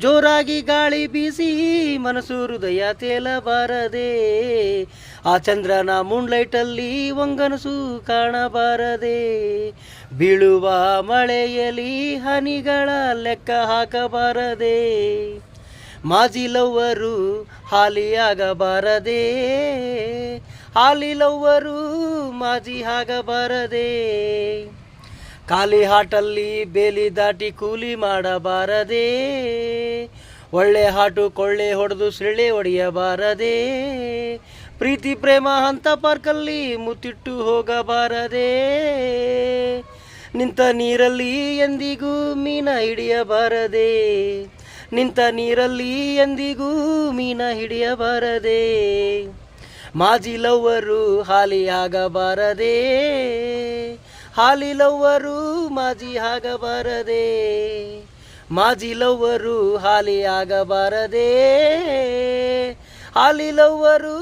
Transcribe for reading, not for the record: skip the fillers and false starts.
ಜೋರಾಗಿ ಗಾಳಿ ಬೀಸಿ ಮನಸ್ಸು ಹೃದಯ ತೇಲಬಾರದೆ, ಆ ಚಂದ್ರನ ಮೂನ್ಲೈಟಲ್ಲಿ ಒಂಗನಸು ಕಾಣಬಾರದೆ, ಬೀಳುವ ಮಳೆಯಲಿ ಹನಿಗಳ ಲೆಕ್ಕ ಹಾಕಬಾರದೆ, ಮಾಜಿ ಲವ್ವರು ಹಾಲಿಯಾಗಬಾರದೆ, ಹಾಲಿ ಲವ್ವರು ಮಾಜಿ ಆಗಬಾರದೆ, ಖಾಲಿ ಹಾಟಲ್ಲಿ ಬೇಲಿ ದಾಟಿ ಕೂಲಿ ಮಾಡಬಾರದೆ, ಒಳ್ಳೆ ಹಾಟು ಕೊಳ್ಳೆ ಹೊಡೆದು ಸಿಳ್ಳೆ ಹೊಡೆಯಬಾರದೆ, ಪ್ರೀತಿ ಪ್ರೇಮ ಅಂತ ಪಾರ್ಕಲ್ಲಿ ಮುತ್ತಿಟ್ಟು ಹೋಗಬಾರದೆ, ನಿಂತ ನೀರಲ್ಲಿ ಎಂದಿಗೂ ಮೀನ ಹಿಡಿಯಬಾರದೆ, ನಿಂತ ನೀರಲ್ಲಿ ಎಂದಿಗೂ ಮೀನ ಹಿಡಿಯಬಾರದೆ, ಮಾಜಿ ಲವ್ವರು ಹಾಲಿಯಾಗಬಾರದೆ, ಹಾಲಿ ಲವ್ವರು ಮಾಜಿ ಆಗಬಾರದೆ, ಮಾಜಿ ಲವ್ವರು ಹಾಲಿ ಆಗಬಾರದೆ, ಹಾಲಿ ಲವ್ವರು